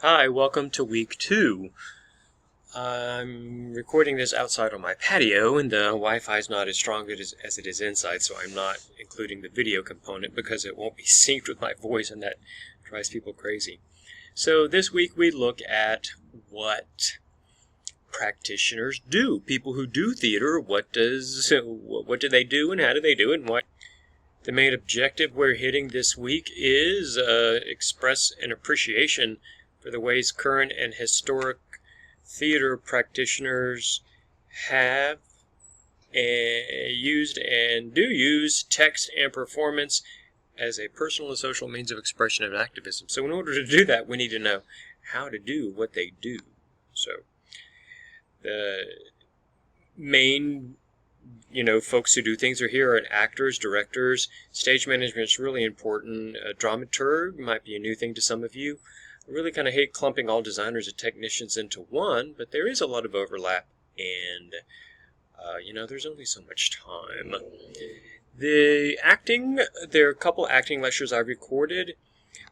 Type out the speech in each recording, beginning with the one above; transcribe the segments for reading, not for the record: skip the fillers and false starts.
Hi, welcome to week 2. I'm recording this outside on my patio, and the Wi-Fi is not as strong as it is inside, so I'm not including the video component because it won't be synced with my voice, and that drives people crazy. So this week we look at what practitioners do. People who do theater, what do they do, and how do they do it, and what the main objective we're hitting this week is express an appreciation for the ways current and historic theater practitioners have used and do use text and performance as a personal and social means of expression and activism. So in order to do that, we need to know how to do what they do. So the main folks who do things are here are actors, directors. Stage management is really important. A dramaturg might be a new thing to some of you. I really kind of hate clumping all designers and technicians into one, but there is a lot of overlap, and there's only so much time. The acting, there are a couple acting lectures I recorded.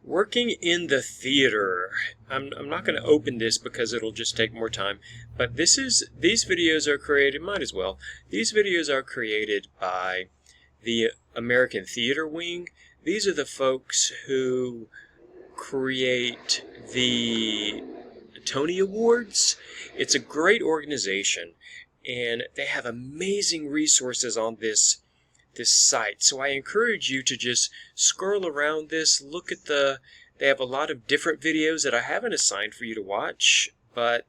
Working in the theater. I'm not going to open this because it'll just take more time, but these videos are created, might as well. These videos are created by the American Theater Wing. These are the folks who create the Tony Awards. It's a great organization, and they have amazing resources on this site. So I encourage you to just scroll around this, look at they have a lot of different videos that I haven't assigned for you to watch, but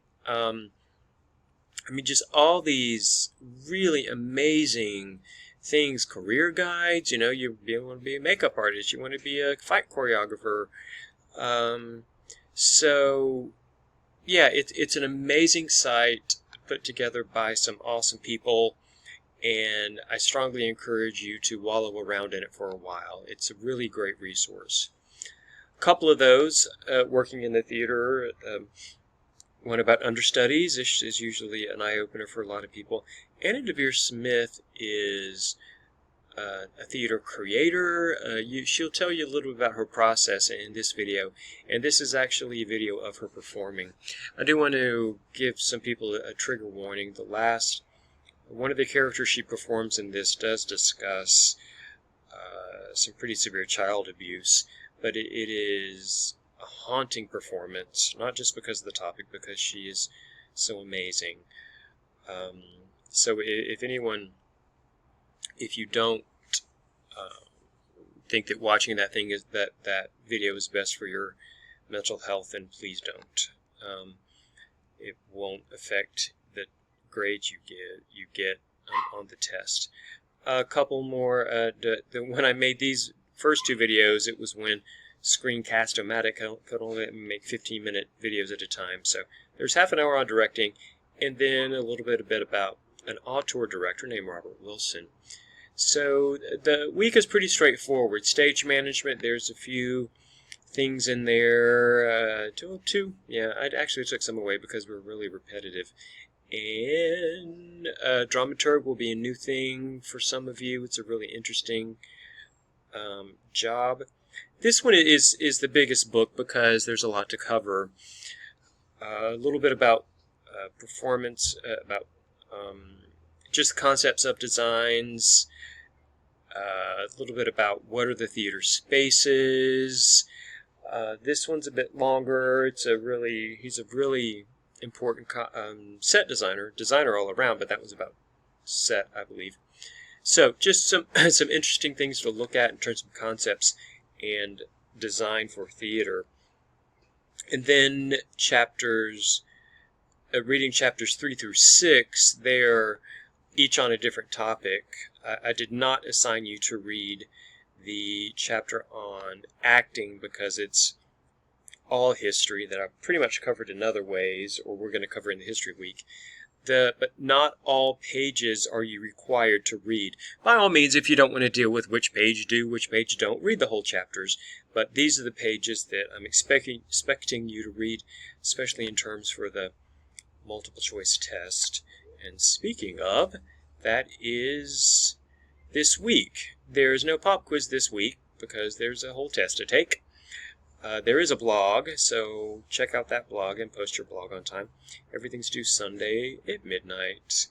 just all these really amazing things, career guides, you want to be a makeup artist, you want to be a fight choreographer. So yeah, it's an amazing site put together by some awesome people, and I strongly encourage you to wallow around in it for a while. It's a really great resource. A couple of those, working in the theater, one about understudies is usually an eye-opener for a lot of people. Anna Deavere Smith is a theater creator. She'll tell you a little bit about her process in this video, and this is actually a video of her performing. I do want to give some people a trigger warning. One of the characters she performs in this does discuss some pretty severe child abuse, but it is a haunting performance, not just because of the topic, because she is so amazing. So if you don't think that watching that video is best for your mental health, then please don't. It won't affect the grades you get on the test. A couple more. When I made these first two videos, it was when Screencast-O-Matic could only make 15-minute videos at a time. So there's half an hour on directing, and then a little bit about an auteur director named Robert Wilson. So the week is pretty straightforward. Stage management, there's a few things in there. Two. Yeah, I actually took some away because we're really repetitive. And dramaturg will be a new thing for some of you. It's a really interesting job. This one is the biggest book because there's a lot to cover. A little bit about performance, about just concepts of designs, a little bit about what are the theater spaces. This one's a bit longer. He's a really important set designer all around, but that was about set, I believe. So just some interesting things to look at in terms of concepts and design for theater. And then reading chapters 3 through 6, they're each on a different topic. I did not assign you to read the chapter on acting because it's all history that I've pretty much covered in other ways, or we're going to cover in the History Week. But not all pages are you required to read. By all means, if you don't want to deal with which page do, which page don't, read the whole chapters. But these are the pages that I'm expecting you to read, especially in terms for the multiple choice test. And speaking of, that is this week. There's no pop quiz this week because there's a whole test to take. There is a blog, so check out that blog and post your blog on time. Everything's due Sunday at midnight.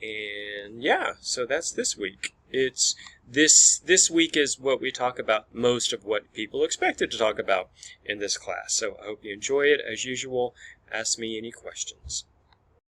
And yeah, so that's this week. It's this week is what we talk about, most of what people expected to talk about in this class. So I hope you enjoy it. As usual, ask me any questions.